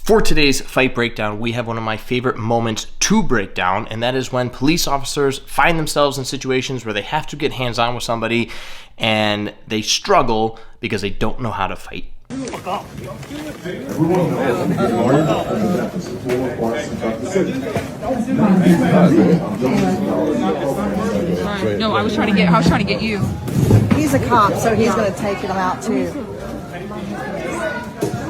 For today's fight breakdown, we have one of my favorite moments to break down, and that is when police officers find themselves in situations where they have to get hands-on with somebody and they struggle because they don't know how to fight. No, I was trying to get you. He's a cop, so he's going to take him out too.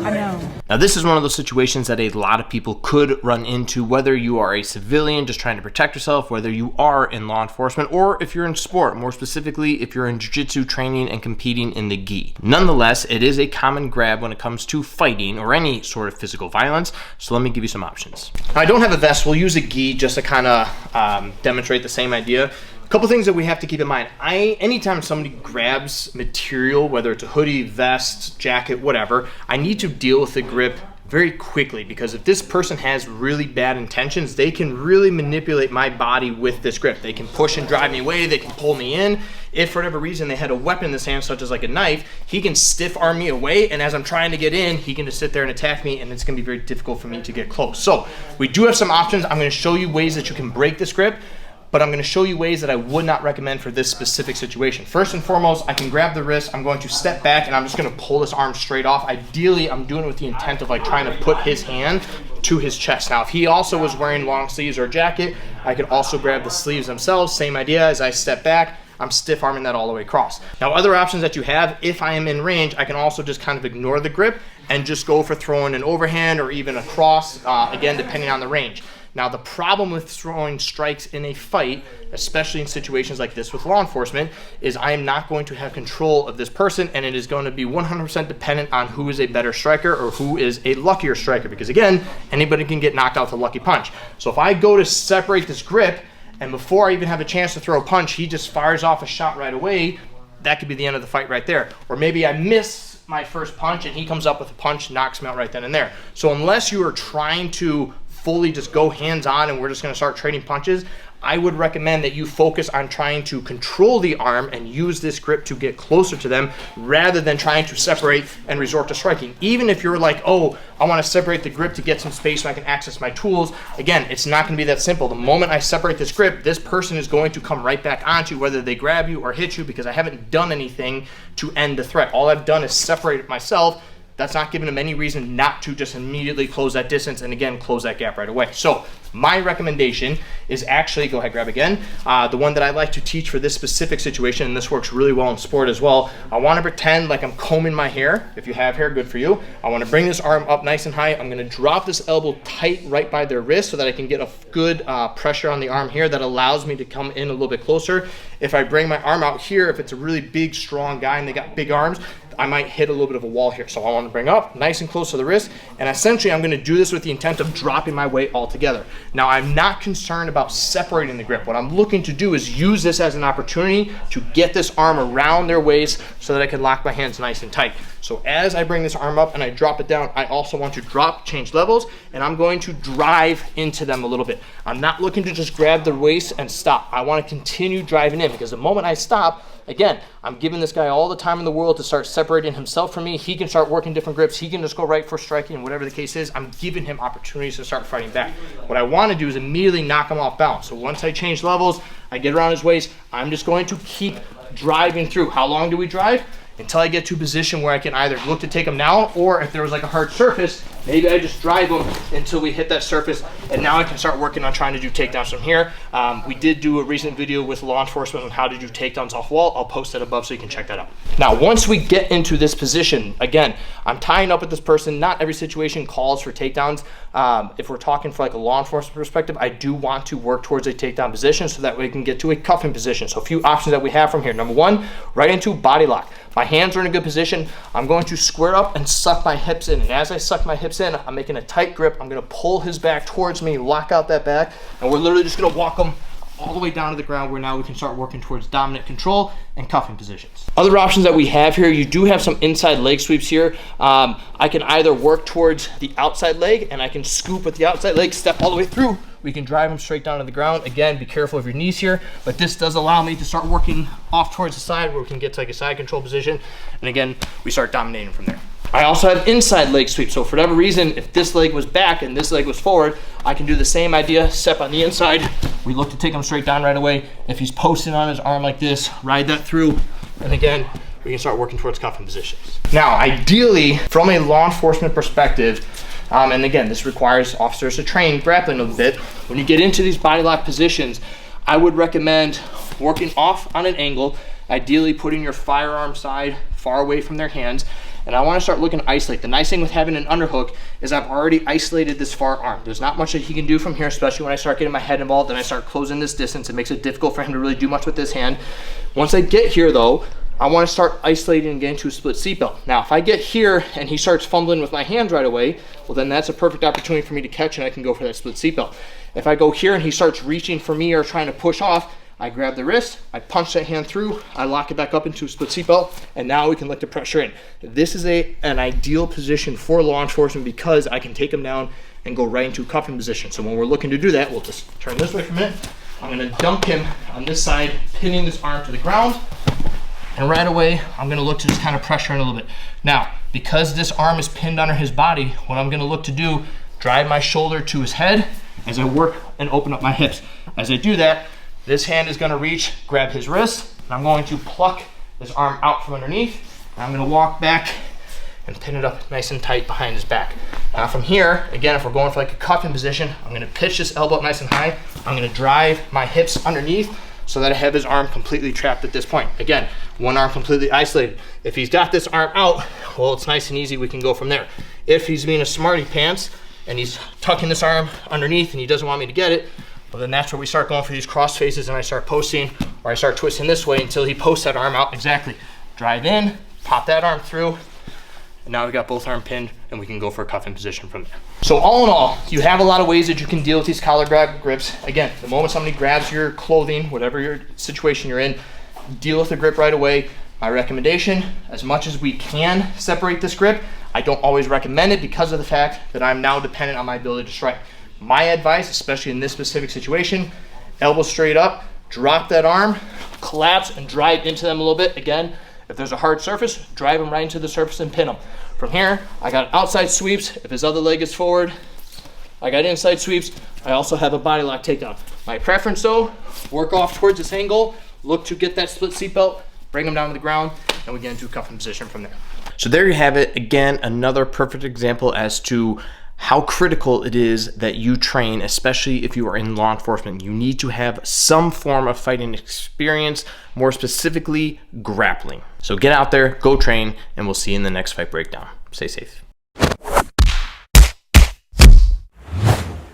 I know. Now, this is one of those situations that a lot of people could run into, whether you are a civilian just trying to protect yourself, whether you are in law enforcement, or if you're in sport, more specifically, if you're in jiu-jitsu training and competing in the gi. Nonetheless, it is a common grab when it comes to fighting or any sort of physical violence, so let me give you some options. I don't have a vest. We'll use a gi just to kind of demonstrate the same idea. A couple things that we have to keep in mind. Anytime somebody grabs material, whether it's a hoodie, vest, jacket, whatever, I need to deal with the grip very quickly, because if this person has really bad intentions, they can really manipulate my body with this grip. They can push and drive me away, they can pull me in. If for whatever reason they had a weapon in this hand, such as like a knife, he can stiff arm me away, and as I'm trying to get in, he can just sit there and attack me, and it's gonna be very difficult for me to get close. So we do have some options. I'm gonna show you ways that you can break this grip, but I'm going to show you ways that I would not recommend for this specific situation. First and foremost, I can grab the wrist, I'm going to step back, and I'm just going to pull this arm straight off. Ideally, I'm doing it with the intent of like trying to put his hand to his chest. Now, if he also was wearing long sleeves or a jacket, I could also grab the sleeves themselves. Same idea. As I step back, I'm stiff arming that all the way across. Now, other options that you have, if I am in range, I can also just kind of ignore the grip and just go for throwing an overhand or even a cross, again, depending on the range. Now, the problem with throwing strikes in a fight, especially in situations like this with law enforcement, is I am not going to have control of this person, and it is going to be 100% dependent on who is a better striker or who is a luckier striker, because again, anybody can get knocked out with a lucky punch. So if I go to separate this grip, and before I even have a chance to throw a punch, he just fires off a shot right away, that could be the end of the fight right there. Or maybe I miss my first punch and he comes up with a punch, knocks me out right then and there. So unless you are trying to fully just go hands-on and we're just going to start trading punches, I would recommend that you focus on trying to control the arm and use this grip to get closer to them rather than trying to separate and resort to striking. Even if you're like, oh, I want to separate the grip to get some space so I can access my tools, again, it's not going to be that simple. The moment I separate this grip, this person is going to come right back onto you, whether they grab you or hit you, because I haven't done anything to end the threat. All I've done is separate it myself. That's not giving them any reason not to just immediately close that distance and again, close that gap right away. So my recommendation is actually, go ahead, grab again. The one that I like to teach for this specific situation, and this works really well in sport as well. I want to pretend like I'm combing my hair. If you have hair, good for you. I want to bring this arm up nice and high. I'm going to drop this elbow tight right by their wrist so that I can get a good pressure on the arm here that allows me to come in a little bit closer. If I bring my arm out here, if it's a really big, strong guy and they got big arms, I might hit a little bit of a wall here. So I want to bring up nice and close to the wrist, and essentially I'm going to do this with the intent of dropping my weight altogether. Now, I'm not concerned about separating the grip. What I'm looking to do is use this as an opportunity to get this arm around their waist so that I can lock my hands nice and tight. So as I bring this arm up and I drop it down, I also want to change levels, and I'm going to drive into them a little bit. I'm not looking to just grab the waist and stop. I want to continue driving in, because the moment I stop, again, I'm giving this guy all the time in the world to start separating himself from me. He can start working different grips. He can just go right for striking, whatever the case is. I'm giving him opportunities to start fighting back. What I want to do is immediately knock him off balance. So once I change levels, I get around his waist, I'm just going to keep driving through. How long do we drive? Until I get to a position where I can either look to take him down, or if there was like a hard surface, maybe I just drive him until we hit that surface, and now I can start working on trying to do takedowns from here. We did do a recent video with law enforcement on how to do takedowns off wall. I'll post that above so you can check that out. Now, once we get into this position, again, I'm tying up with this person. Not every situation calls for takedowns. If we're talking for like a law enforcement perspective, I do want to work towards a takedown position so that we can get to a cuffing position. So a few options that we have from here. Number one, right into body lock. My hands are in a good position. I'm going to square up and suck my hips in. And as I suck my hips in, I'm making a tight grip. I'm going to pull his back towards me, lock out that back, and we're literally just going to walk him all the way down to the ground, where now we can start working towards dominant control and cuffing positions. Other options that we have here, you do have some inside leg sweeps here. I can either work towards the outside leg, and I can scoop with the outside leg, step all the way through. We can drive them straight down to the ground. Again, be careful of your knees here, but this does allow me to start working off towards the side where we can get to like a side control position. And again, we start dominating from there. I also have inside leg sweep. So for whatever reason, if this leg was back and this leg was forward, I can do the same idea, step on the inside. We look to take him straight down right away. If he's posting on his arm like this, ride that through. And again, we can start working towards cuffing positions. Now, ideally, from a law enforcement perspective, and again, this requires officers to train grappling a bit. When you get into these body lock positions, I would recommend working off on an angle, ideally putting your firearm side far away from their hands. And I want to start looking to isolate. The nice thing with having an underhook is I've already isolated this far arm. There's not much that he can do from here, especially when I start getting my head involved and I start closing this distance. It makes it difficult for him to really do much with this hand. Once I get here though, I want to start isolating and getting to a split seatbelt. Now, if I get here and he starts fumbling with my hands right away, well then that's a perfect opportunity for me to catch and I can go for that split seatbelt. If I go here and he starts reaching for me or trying to push off, I grab the wrist, I punch that hand through, I lock it back up into a split seatbelt, and now we can let the pressure in. This is an ideal position for law enforcement because I can take them down and go right into a cuffing position. So when we're looking to do that, we'll just turn this way for a minute. I'm gonna dump him on this side, pinning this arm to the ground, and right away, I'm gonna look to just kind of pressure in a little bit. Now, because this arm is pinned under his body, what I'm gonna look to do, drive my shoulder to his head as I work and open up my hips. As I do that, this hand is gonna reach, grab his wrist, and I'm going to pluck this arm out from underneath, and I'm gonna walk back and pin it up nice and tight behind his back. Now from here, again, if we're going for like a cuffing position, I'm gonna pitch this elbow up nice and high. I'm gonna drive my hips underneath so that I have his arm completely trapped at this point. Again, one arm completely isolated. If he's got this arm out, well, it's nice and easy, we can go from there. If he's being a smarty pants and he's tucking this arm underneath and he doesn't want me to get it, well then that's where we start going for these cross faces and I start posting or I start twisting this way until he posts that arm out exactly. Drive in, pop that arm through, and now we got both arm pinned and we can go for a cuffing position from there. So all in all, you have a lot of ways that you can deal with these collar grab grips. Again, the moment somebody grabs your clothing, whatever your situation you're in, deal with the grip right away. My recommendation, as much as we can separate this grip, I don't always recommend it because of the fact that I'm now dependent on my ability to strike. My advice, especially in this specific situation, elbow straight up, drop that arm, collapse and drive into them a little bit. Again, if there's a hard surface, drive them right into the surface and pin them. From here, I got outside sweeps. If his other leg is forward, I got inside sweeps. I also have a body lock takedown. My preference though, work off towards this angle, look to get that split seatbelt, bring them down to the ground, and we get into a cuffing position from there. So there you have it. Again, another perfect example as to how critical it is that you train, especially if you are in law enforcement. You need to have some form of fighting experience, more specifically grappling. So get out there, go train, and we'll see you in the next fight breakdown. Stay safe.